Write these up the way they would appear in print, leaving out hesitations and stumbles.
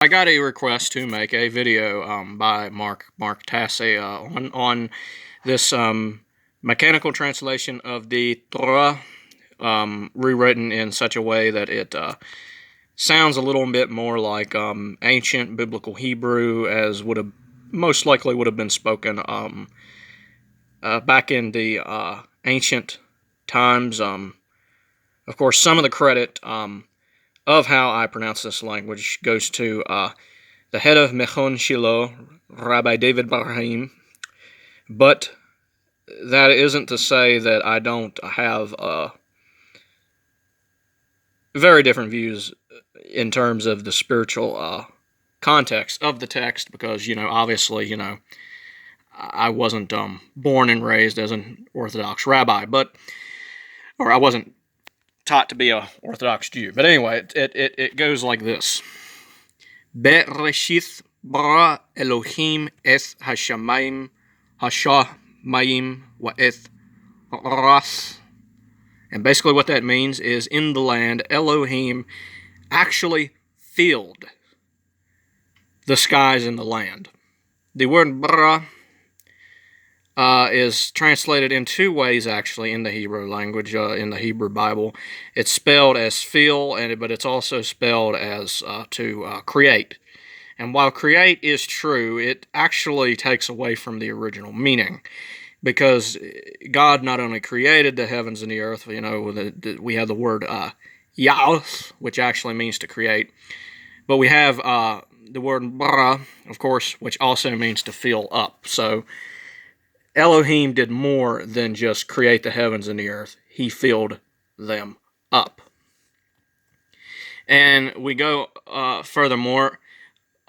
I got a request to make a video by Mark Tassi on this mechanical translation of the Torah, rewritten in such a way that it sounds a little bit more like ancient biblical Hebrew, as would have most likely would have been spoken back in the ancient times. Of course, some of the credit of how I pronounce this language goes to the head of Mechon Shiloh, Rabbi David Barhaim, but that isn't to say that I don't have very different views in terms of the spiritual context of the text, because, obviously, I wasn't born and raised as an Orthodox rabbi, or I wasn't taught to be a Orthodox Jew. But anyway, it goes like this. Bereshith bara Elohim es hashamayim hashamayim wa'eth ras. And basically what that means is, in the land, Elohim actually filled the skies and the land. The word bara is translated in two ways, actually, in the Hebrew language, in the Hebrew Bible. It's spelled as fill, but it's also spelled as to create. And while create is true, it actually takes away from the original meaning, because God not only created the heavens and the earth, we have the word ya'os, which actually means to create, but we have the word bara, of course, which also means to fill up. So Elohim did more than just create the heavens and the earth. He filled them up. And we go furthermore,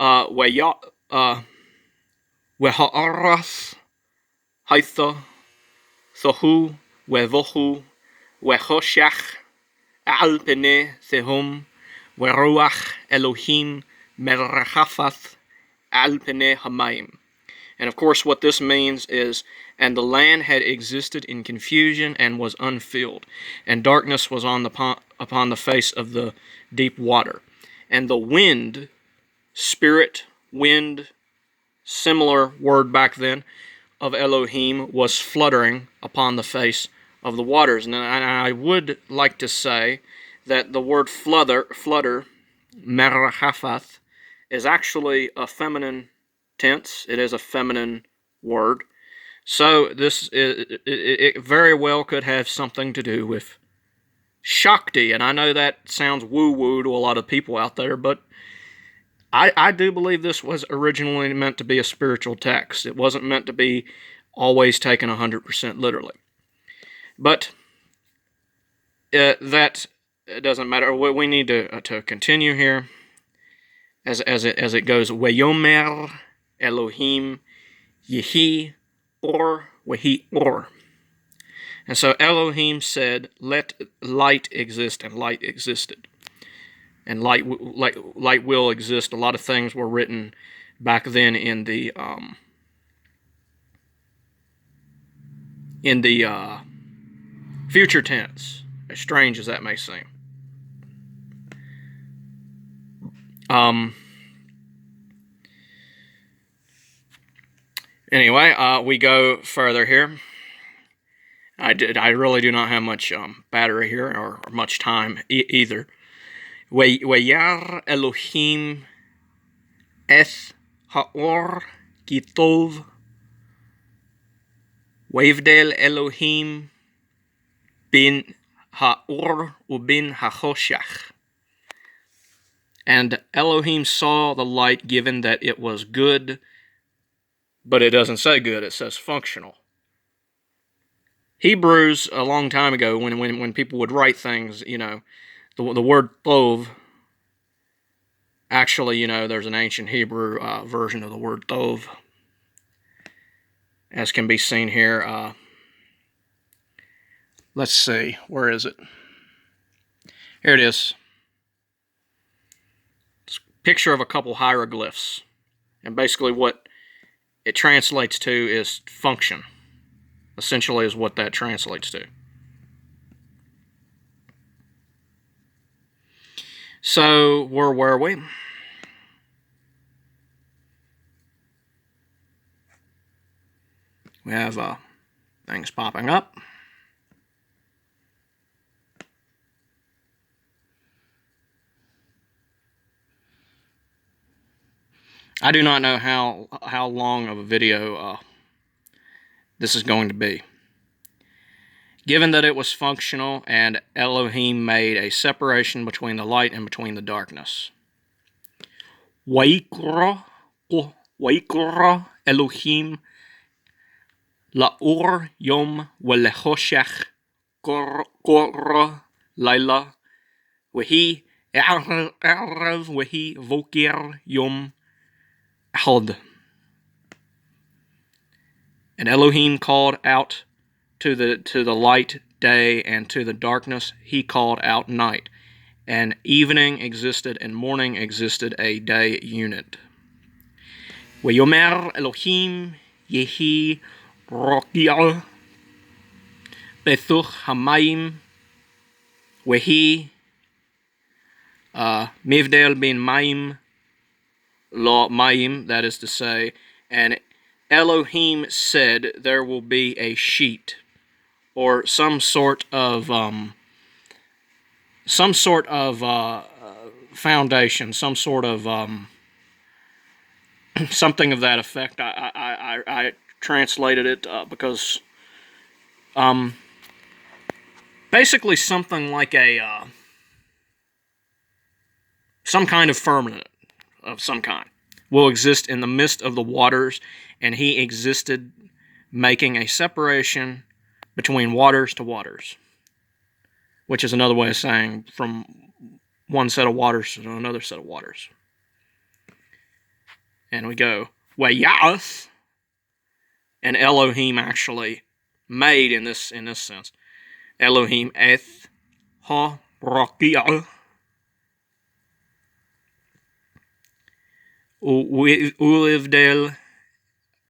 وَهَأَرَثْ حَيْثَ ثَهُ وَذَهُ وَخَشَخْ عَلْ پَنَي ثَهُمْ وَرُوَخْ Elohim مَرَخَفَثْ عَلْ پَنَي هَمَيْم. And of course what this means is, and the land had existed in confusion and was unfilled, and darkness was upon the face of the deep water. And the wind, spirit, wind, similar word back then, of Elohim, was fluttering upon the face of the waters. And I would like to say that the word flutter, merachafath, is actually a feminine tense. It is a feminine word. So it very well could have something to do with Shakti. And I know that sounds woo-woo to a lot of people out there, but I do believe this was originally meant to be a spiritual text. It wasn't meant to be always taken 100% literally. But that doesn't matter. We need to continue here as it goes. Weyomer Elohim Yehi or Wehi or. And so Elohim said, "Let light exist," and light existed. And light will exist. A lot of things were written back then in the future tense, as strange as that may seem. Anyway, we go further here. I really do not have much battery here, or much time either. Vayar Elohim es haor kitov Wavdel Elohim bin haor ubin hachoshach. And Elohim saw the light, given that it was good, but it doesn't say good, it says functional. Hebrews, a long time ago, when people would write things, the word tov, actually, there's an ancient Hebrew version of the word tov, as can be seen here. Let's see, where is it? Here it is. It's a picture of a couple hieroglyphs, and basically what it translates to is function. Essentially is what that translates to. So, where were we? We have things popping up. I do not know how long of a video this is going to be. Given that it was functional and Elohim made a separation between the light and between the darkness. Waikra Elohim la'or yom welechoshech korra laila wehi erev wehi vokir yom ahad. And Elohim called out to the light day, and to the darkness he called out night. And evening existed and morning existed, a day unit. Veyomer Elohim yehi rokia bethuch hamayim wehi mivdel bin mayim lo mayim, that is to say, and Elohim said there will be a sheet, or some sort of foundation, some sort of something of that effect. I translated it because basically something like a some kind of firmament of some kind will exist in the midst of the waters, and he existed making a separation between waters to waters, which is another way of saying from one set of waters to another set of waters. And we go, Wayas, and Elohim actually made in this sense. Elohim eth ha rakia ulivdel